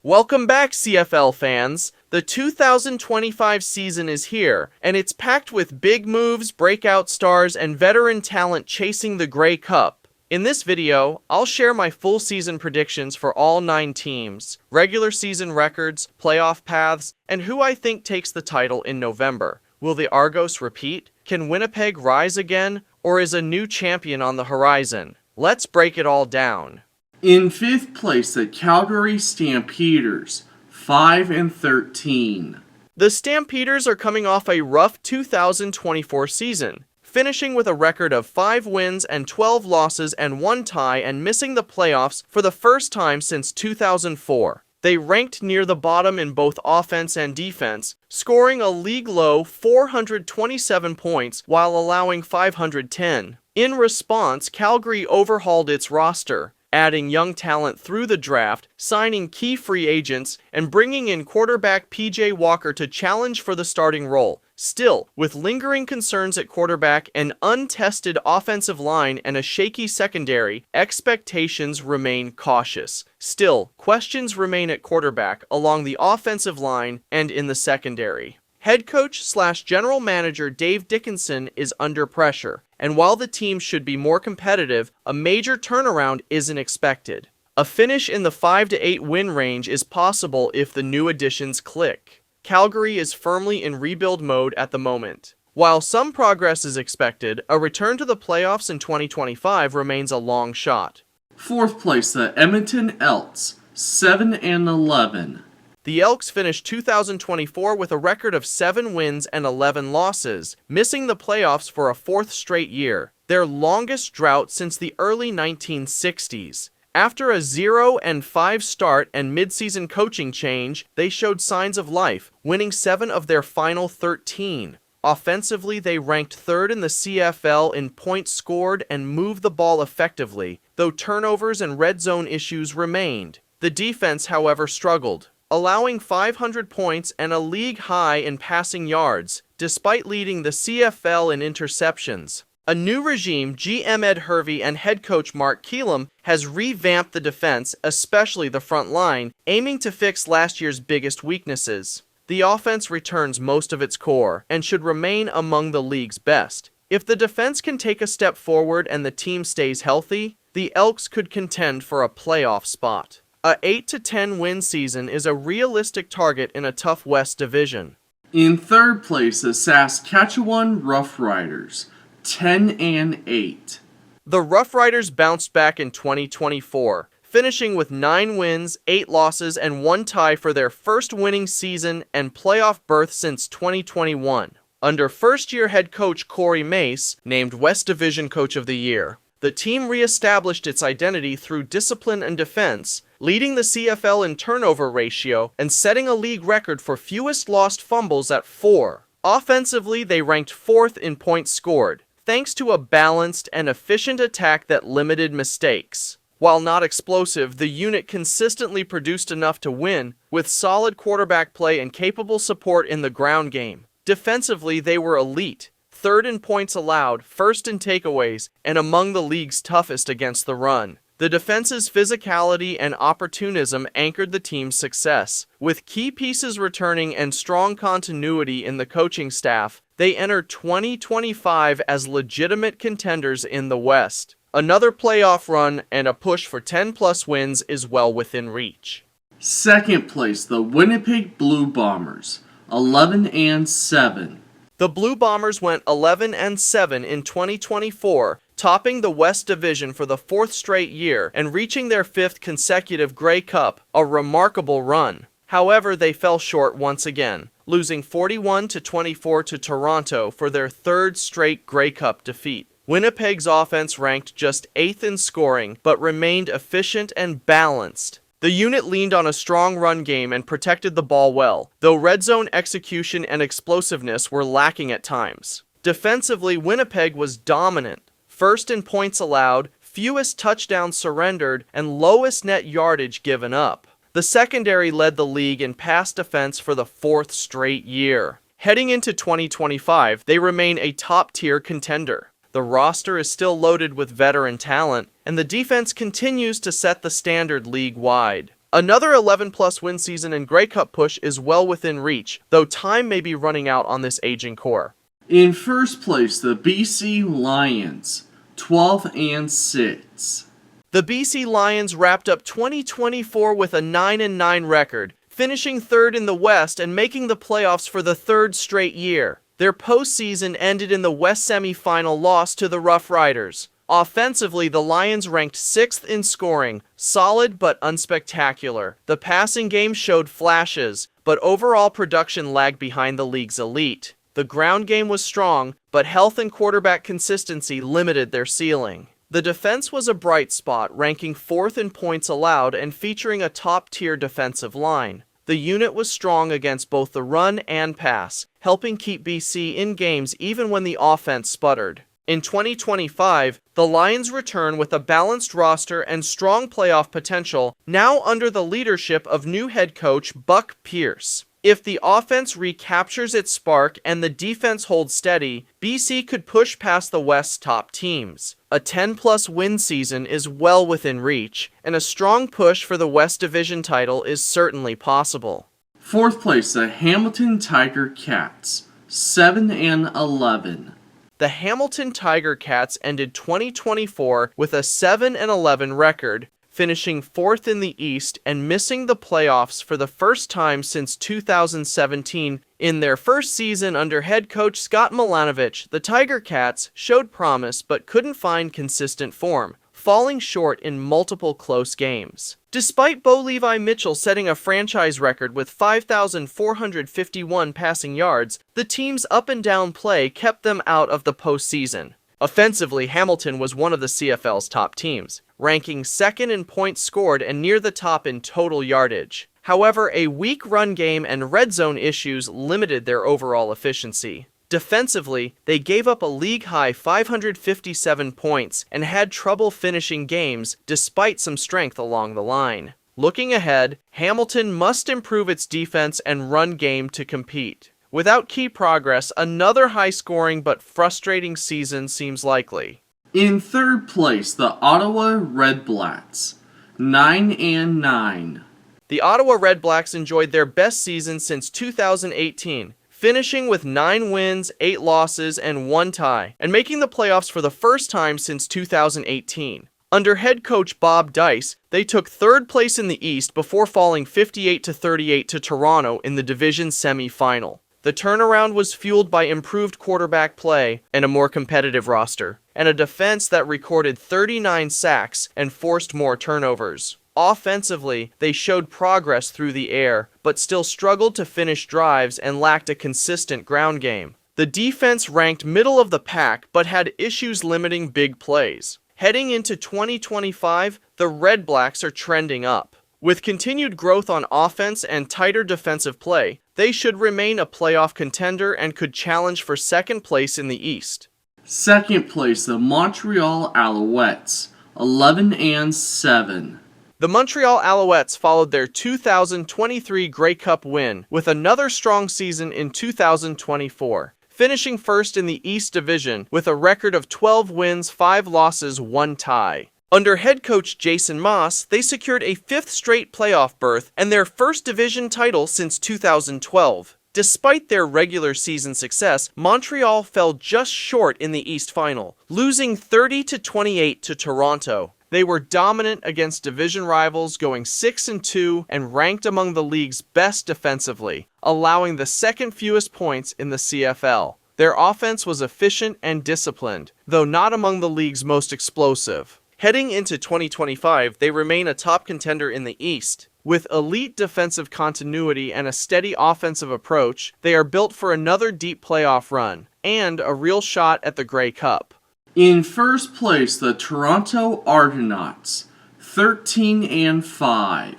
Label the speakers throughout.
Speaker 1: Welcome back, CFL fans. The 2025 season is here, and it's packed with big moves, breakout stars, and veteran talent chasing the Grey Cup. In this video, I'll share my full season predictions for all 9 teams, regular season records, playoff paths, and who I think takes the title in November. Will the Argos repeat? Can Winnipeg rise again? Or is a new champion on the horizon? Let's break it all down.
Speaker 2: In 5th place, the Calgary Stampeders, 5-13.
Speaker 1: The Stampeders are coming off a rough 2024 season, finishing with a record of 5 wins and 12 losses and 1 tie and missing the playoffs for the first time since 2004. They ranked near the bottom in both offense and defense, scoring a league-low 427 points while allowing 510. In response, Calgary overhauled its roster, adding young talent through the draft, signing key free agents, and bringing in quarterback P.J. Walker to challenge for the starting role. Still, with lingering concerns at quarterback, an untested offensive line, and a shaky secondary, expectations remain cautious. Still, questions remain at quarterback, along the offensive line, and in the secondary. Head coach/general manager Dave Dickenson is under pressure, and while the team should be more competitive, a major turnaround isn't expected. A finish in the 5-8 win range is possible if the new additions click. Calgary is firmly in rebuild mode at the moment. While some progress is expected, a return to the playoffs in 2025 remains a long shot.
Speaker 2: 4th place, the Edmonton Eskimos, 7-11.
Speaker 1: The Elks finished 2024 with a record of 7 wins and 11 losses, missing the playoffs for a 4th straight year, their longest drought since the early 1960s. After a 0-5 start and mid-season coaching change, they showed signs of life, winning 7 of their final 13. Offensively, they ranked 3rd in the CFL in points scored and moved the ball effectively, though turnovers and red zone issues remained. The defense, however, struggled, allowing 500 points and a league high in passing yards, despite leading the CFL in interceptions. A new regime, GM Ed Hervey and head coach Mark Keelam, has revamped the defense, especially the front line, aiming to fix last year's biggest weaknesses. The offense returns most of its core and should remain among the league's best. If the defense can take a step forward and the team stays healthy, the Elks could contend for a playoff spot. A 8-10 win season is a realistic target in a tough West division.
Speaker 2: In 3rd place, the Saskatchewan Roughriders, 10-8.
Speaker 1: The Roughriders bounced back in 2024, finishing with 9 wins, 8 losses, and 1 tie for their first winning season and playoff berth since 2021. Under first-year head coach Corey Mace, named West Division Coach of the Year, the team re-established its identity through discipline and defense, leading the CFL in turnover ratio and setting a league record for fewest lost fumbles at 4. Offensively, they ranked 4th in points scored, thanks to a balanced and efficient attack that limited mistakes. While not explosive, the unit consistently produced enough to win, with solid quarterback play and capable support in the ground game. Defensively, they were elite, 3rd in points allowed, 1st in takeaways, and among the league's toughest against the run. The defense's physicality and opportunism anchored the team's success. With key pieces returning and strong continuity in the coaching staff, they entered 2025 as legitimate contenders in the West. Another playoff run and a push for 10-plus wins is well within reach.
Speaker 2: 2nd place, the Winnipeg Blue Bombers, 11-7.
Speaker 1: The Blue Bombers went 11-7 in 2024, topping the West Division for the 4th straight year and reaching their 5th consecutive Grey Cup, a remarkable run. However, they fell short once again, losing 41-24 to Toronto for their 3rd straight Grey Cup defeat. Winnipeg's offense ranked just 8th in scoring, but remained efficient and balanced. The unit leaned on a strong run game and protected the ball well, though red zone execution and explosiveness were lacking at times. Defensively, Winnipeg was dominant, 1st in points allowed, fewest touchdowns surrendered, and lowest net yardage given up. The secondary led the league in pass defense for the 4th straight year. Heading into 2025, they remain a top-tier contender. The roster is still loaded with veteran talent, and the defense continues to set the standard league-wide. Another 11-plus win season and Grey Cup push is well within reach, though time may be running out on this aging core.
Speaker 2: In first place, the BC Lions, 12-6.
Speaker 1: The BC Lions wrapped up 2024 with a 9-9 record, finishing third in the West and making the playoffs for the third straight year. Their postseason ended in the West semifinal loss to the Roughriders. Offensively, the Lions ranked 6th in scoring, solid but unspectacular. The passing game showed flashes, but overall production lagged behind the league's elite. The ground game was strong, but health and quarterback consistency limited their ceiling. The defense was a bright spot, ranking 4th in points allowed and featuring a top-tier defensive line. The unit was strong against both the run and pass, helping keep BC in games even when the offense sputtered. In 2025, the Lions return with a balanced roster and strong playoff potential, now under the leadership of new head coach Buck Pierce. If the offense recaptures its spark and the defense holds steady, BC could push past the West's top teams. A 10-plus win season is well within reach, and a strong push for the West Division title is certainly possible.
Speaker 2: Fourth place, the Hamilton Tiger Cats, 7-11.
Speaker 1: The Hamilton Tiger Cats ended 2024 with a 7-11 record, finishing 4th in the East and missing the playoffs for the first time since 2017. In their first season under head coach Scott Milanovich, the Tiger Cats showed promise but couldn't find consistent form, falling short in multiple close games. Despite Bo Levi Mitchell setting a franchise record with 5,451 passing yards, the team's up-and-down play kept them out of the postseason. Offensively, Hamilton was one of the CFL's top teams, ranking 2nd in points scored and near the top in total yardage. However, a weak run game and red zone issues limited their overall efficiency. Defensively, they gave up a league-high 557 points and had trouble finishing games despite some strength along the line. Looking ahead, Hamilton must improve its defense and run game to compete. Without key progress, another high-scoring but frustrating season seems likely.
Speaker 2: In third place, the Ottawa RedBlacks, 9-9.
Speaker 1: The Ottawa RedBlacks enjoyed their best season since 2018, finishing with 9 wins, 8 losses, and 1 tie, and making the playoffs for the first time since 2018. Under head coach Bob Dice, they took 3rd place in the East before falling 58-38 to Toronto in the division semi-final. The turnaround was fueled by improved quarterback play and a more competitive roster, and a defense that recorded 39 sacks and forced more turnovers. Offensively, they showed progress through the air, but still struggled to finish drives and lacked a consistent ground game. The defense ranked middle of the pack, but had issues limiting big plays. Heading into 2025, the RedBlacks are trending up. With continued growth on offense and tighter defensive play, they should remain a playoff contender and could challenge for 2nd place in the East.
Speaker 2: Second place, the Montreal Alouettes, 11-7.
Speaker 1: The Montreal Alouettes followed their 2023 Grey Cup win with another strong season in 2024, finishing 1st in the East Division with a record of 12 wins, 5 losses, 1 tie. Under head coach Jason Moss, they secured a 5th straight playoff berth and their first division title since 2012. Despite their regular season success, Montreal fell just short in the East Final, losing 30-28 to Toronto. They were dominant against division rivals, going 6-2 and ranked among the league's best defensively, allowing the 2nd fewest points in the CFL. Their offense was efficient and disciplined, though not among the league's most explosive. Heading into 2025, they remain a top contender in the East. With elite defensive continuity and a steady offensive approach, they are built for another deep playoff run and a real shot at the Grey Cup.
Speaker 2: In first place, the Toronto Argonauts, 13-5.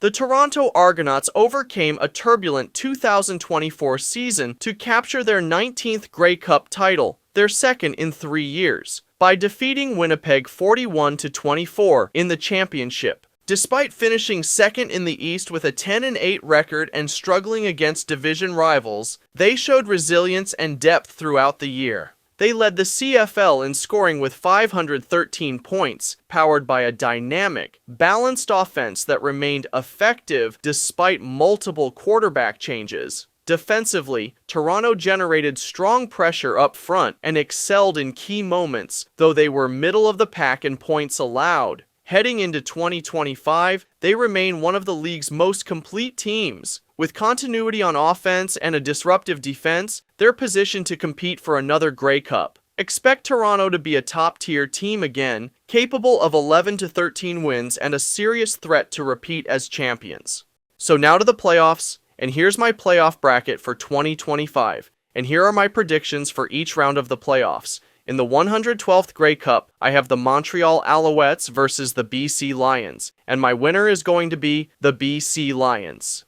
Speaker 1: The Toronto Argonauts overcame a turbulent 2024 season to capture their 19th Grey Cup title, their 2nd in 3 years, by defeating Winnipeg 41-24 in the championship. Despite finishing 2nd in the East with a 10-8 record and struggling against division rivals, they showed resilience and depth throughout the year. They led the CFL in scoring with 513 points, powered by a dynamic, balanced offense that remained effective despite multiple quarterback changes. Defensively, Toronto generated strong pressure up front and excelled in key moments, though they were middle of the pack in points allowed. Heading into 2025, they remain one of the league's most complete teams. With continuity on offense and a disruptive defense, they're positioned to compete for another Grey Cup. Expect Toronto to be a top-tier team again, capable of 11 to 13 wins and a serious threat to repeat as champions. So now to the playoffs, and here's my playoff bracket for 2025. And here are my predictions for each round of the playoffs. In the 112th Grey Cup, I have the Montreal Alouettes versus the BC Lions, and my winner is going to be the BC Lions.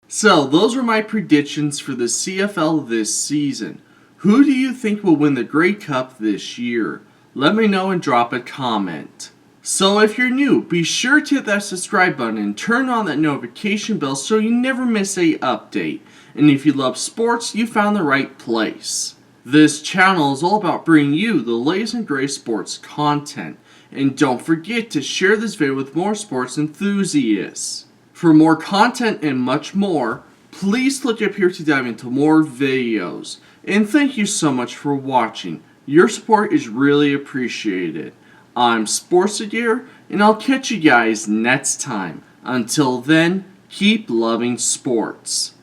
Speaker 2: So, those were my predictions for the CFL this season. Who do you think will win the Grey Cup this year? Let me know and drop a comment. So if you're new, be sure to hit that subscribe button and turn on that notification bell so you never miss a update. And if you love sports, you found the right place. This channel is all about bringing you the latest and greatest sports content. And don't forget to share this video with more sports enthusiasts. For more content and much more, please click up here to dive into more videos. And thank you so much for watching. Your support is really appreciated. I'm Sportsagear, and I'll catch you guys next time. Until then, keep loving sports.